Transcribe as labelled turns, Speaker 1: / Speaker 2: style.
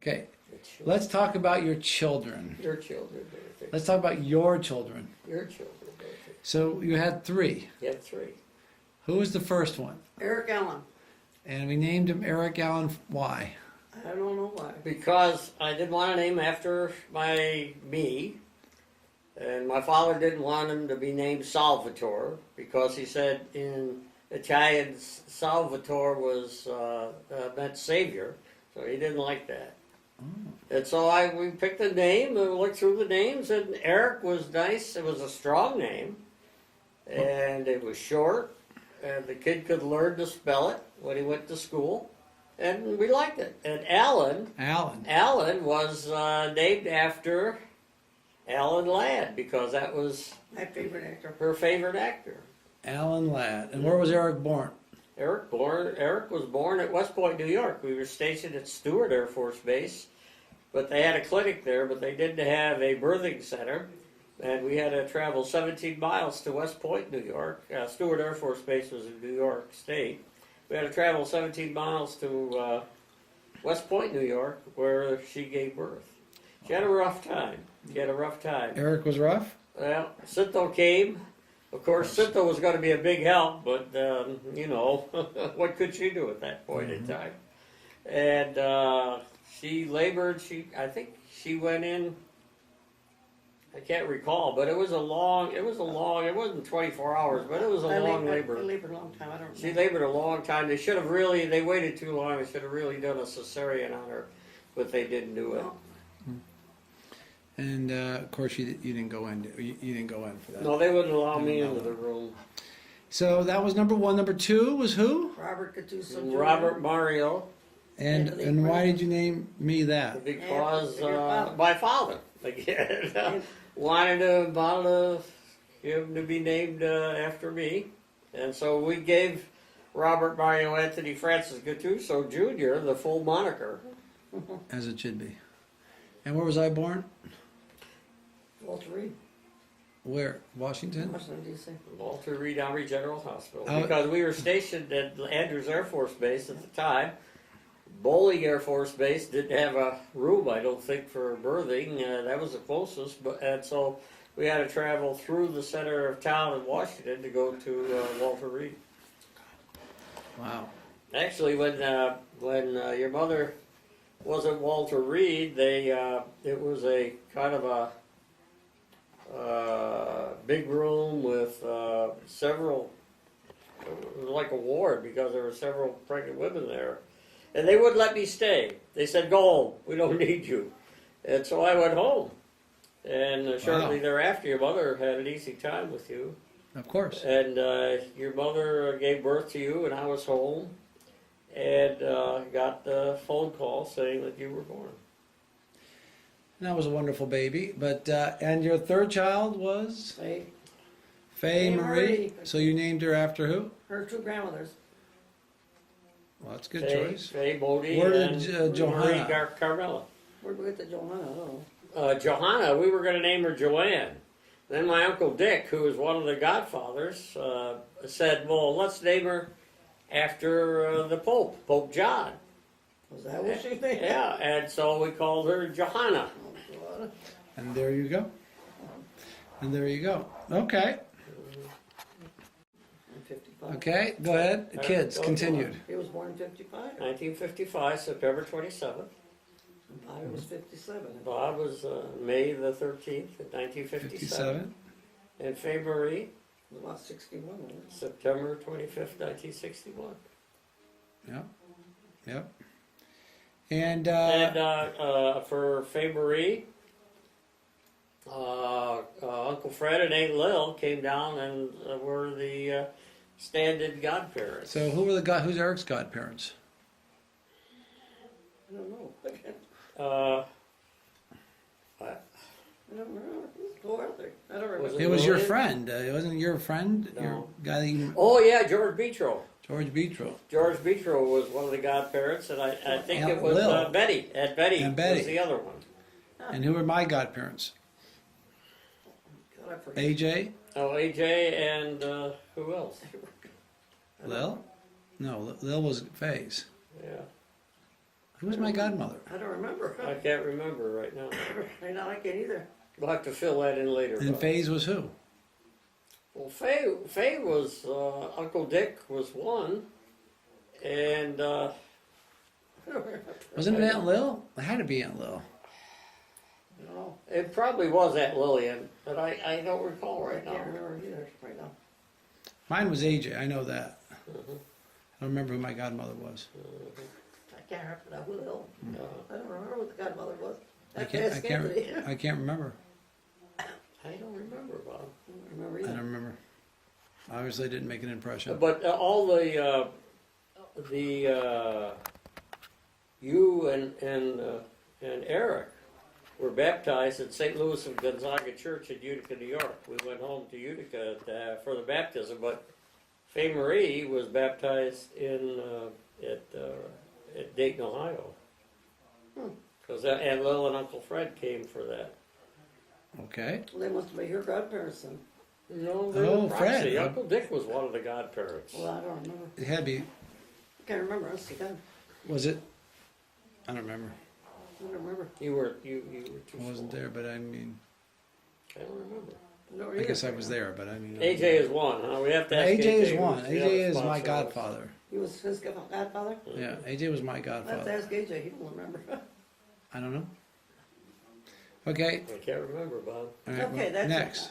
Speaker 1: Okay,
Speaker 2: Your children.
Speaker 1: let's talk about your children.
Speaker 2: Your children, Dorothy.
Speaker 1: Let's talk about your children.
Speaker 2: Your children, Dorothy.
Speaker 1: So you had 3.
Speaker 2: You have 3.
Speaker 1: Who was the first one?
Speaker 3: Eric Allen.
Speaker 1: And we named him Eric Allen. Why?
Speaker 3: I don't know why.
Speaker 2: Because I didn't want to name after me, and my father didn't want him to be named Salvatore because he said in Italian Salvatore was meant savior, so he didn't like that. And so we picked a name and looked through the names, and Eric was nice. It was a strong name, and it was short, and the kid could learn to spell it when he went to school, and we liked it. And Alan was named after Alan Ladd because that was
Speaker 3: My favorite actor.
Speaker 2: her favorite actor.
Speaker 1: Alan Ladd. And where was Eric born?
Speaker 2: Eric was born at West Point, New York. We were stationed at Stewart Air Force Base, but they had a clinic there, but they didn't have a birthing center, and we had to travel 17 miles to West Point, New York. Stewart Air Force Base was in New York State. We had to travel 17 miles to West Point, New York, where she gave birth. She had a rough time.
Speaker 1: Eric was rough?
Speaker 2: Well, Cinto came. Of course, Cinto was going to be a big help, but, you know, what could she do at that point in time? And she labored. I think she went in, I can't recall, but it wasn't 24 hours, but it was a long labor.
Speaker 3: I labored a long time. I don't know.
Speaker 2: She labored a long time. They waited too long. They should have really done a cesarean on her, but they didn't do it.
Speaker 3: No.
Speaker 1: And of course, you didn't go in. You didn't go in for that.
Speaker 2: No, they wouldn't allow me into the room.
Speaker 1: So that was number 1. Number 2 was who?
Speaker 3: Robert Cattuso Jr.
Speaker 2: Robert Mario,
Speaker 1: And why did you name me that?
Speaker 2: because
Speaker 3: Your father.
Speaker 2: my father again wanted him to be named after me, and so we gave Robert Mario Anthony Francis Gattuso Jr. the full moniker.
Speaker 1: As it should be. And where was I born?
Speaker 3: Walter Reed.
Speaker 1: Where? Washington?
Speaker 3: Washington, D.C.
Speaker 2: Walter Reed Army General Hospital.
Speaker 1: Oh.
Speaker 2: Because we were stationed at Andrews Air Force Base at the time. Bowling Air Force Base didn't have a room, I don't think, for birthing. That was the closest, and so we had to travel through the center of town in Washington to go to Walter Reed.
Speaker 1: Wow.
Speaker 2: Actually, when your mother was at Walter Reed, it was a kind of a big room with several. It was like a ward because there were several pregnant women there, and they wouldn't let me stay. They said, "Go home. We don't need you." And so I went home. And shortly thereafter, your mother had an easy time with you.
Speaker 1: Of course.
Speaker 2: And your mother gave birth to you, and I was home, and got the phone call saying that you were born.
Speaker 1: And that was a wonderful baby. But and your 3rd child was
Speaker 3: Faye.
Speaker 1: Faye
Speaker 3: Faye
Speaker 1: Marie.
Speaker 3: Marie.
Speaker 1: So you named her after who?
Speaker 3: Her 2 grandmothers.
Speaker 1: Well, that's a good choice.
Speaker 2: Faye Bodie
Speaker 1: Where did,
Speaker 2: and
Speaker 1: Johanna?
Speaker 2: Marie Carmela.
Speaker 3: Where'd we get the Johanna? I don't know.
Speaker 2: Johanna, we were going to name her Joanne. Then my Uncle Dick, who was one of the godfathers, said, well, let's name her after the Pope, Pope John.
Speaker 3: Was that what she named?
Speaker 2: Yeah, and so we called her Johanna.
Speaker 3: Oh, God.
Speaker 1: And there you go. And there you go. Okay.
Speaker 3: I'm 55.
Speaker 1: Okay, go ahead. Kids,
Speaker 2: Go
Speaker 1: continued.
Speaker 3: He was born in 55.
Speaker 2: 1955, September 27th.
Speaker 3: And Bobby was 57.
Speaker 2: Bob was May the 13th, 1957.
Speaker 1: 57.
Speaker 2: And Faye Marie,
Speaker 3: It was about 61, wasn't it?
Speaker 2: September 25th, 1961.
Speaker 1: Yep. Yep. And
Speaker 2: For Faye Marie, Uncle Fred and Aunt Lil came down and were the stand-in godparents.
Speaker 1: so who's Eric's godparents?
Speaker 3: I don't know. I don't remember. Who are they? I don't remember.
Speaker 2: Was
Speaker 1: It was your
Speaker 2: Lillian?
Speaker 1: friend. It wasn't your friend?
Speaker 2: No.
Speaker 1: Your guy that you...
Speaker 2: Oh yeah, George Betro.
Speaker 1: George Betro.
Speaker 2: George Betro was one of the godparents, and I think
Speaker 1: Aunt
Speaker 2: it was
Speaker 1: Lil.
Speaker 2: Betty. Aunt Betty
Speaker 1: Aunt Betty.
Speaker 2: was the other one.
Speaker 1: And who were my godparents?
Speaker 3: God, I forget.
Speaker 1: AJ?
Speaker 2: Oh, AJ and who else?
Speaker 1: Lil? No, Lil was Faye's.
Speaker 2: Yeah.
Speaker 1: Who was my godmother?
Speaker 3: I don't remember.
Speaker 2: I can't remember right now.
Speaker 3: I know I can't either.
Speaker 2: We'll have to fill that in later.
Speaker 1: And
Speaker 2: Bob.
Speaker 1: Faye's was who?
Speaker 2: Well, Faye was, Uncle Dick was one, and,
Speaker 1: Wasn't it Aunt Lil? It had to be Aunt Lil.
Speaker 3: No,
Speaker 2: it probably was Aunt Lillian, but I don't recall
Speaker 3: I
Speaker 2: right now.
Speaker 3: can't remember either right now.
Speaker 1: Mine was AJ. I know that.
Speaker 2: Mhm.
Speaker 1: I don't remember who my godmother was.
Speaker 3: I can't remember who the hell. I don't remember what the godmother was.
Speaker 1: I can't. I can't remember.
Speaker 2: I don't remember, Bob.
Speaker 3: I don't remember
Speaker 1: I
Speaker 3: either.
Speaker 1: don't remember. Obviously, didn't make an impression.
Speaker 2: But all the you and Eric were baptized at St. Louis of Gonzaga Church in Utica, New York. We went home to Utica for the baptism, but Faye Marie was baptized at Dayton, Ohio. Because Aunt Lil and Uncle Fred came for that.
Speaker 1: Okay.
Speaker 3: Well, they must be your godparents then.
Speaker 2: No, they
Speaker 1: Oh,
Speaker 2: were proxy.
Speaker 1: Fred.
Speaker 2: Uncle Dick was one of the godparents.
Speaker 3: Well, I don't remember.
Speaker 1: It had to be.
Speaker 3: I can't remember. That's the God.
Speaker 1: Was it? I don't remember.
Speaker 3: I don't remember.
Speaker 2: You were too
Speaker 1: I wasn't
Speaker 2: small.
Speaker 1: there, but I mean,
Speaker 2: I don't remember.
Speaker 3: I don't
Speaker 1: I guess I
Speaker 3: either.
Speaker 1: was there, but I mean.
Speaker 2: AJ is one, huh? We have to ask
Speaker 1: AJ is
Speaker 2: who's
Speaker 1: one.
Speaker 2: the
Speaker 1: AJ
Speaker 2: other
Speaker 1: is my
Speaker 2: sponsor was.
Speaker 1: godfather.
Speaker 3: He was his godfather?
Speaker 1: Yeah, AJ was my
Speaker 3: I have to
Speaker 1: godfather.
Speaker 3: ask AJ. He don't remember.
Speaker 1: I don't know. Okay.
Speaker 2: I can't remember, Bob.
Speaker 1: All right,
Speaker 3: Okay, that's it.
Speaker 1: next.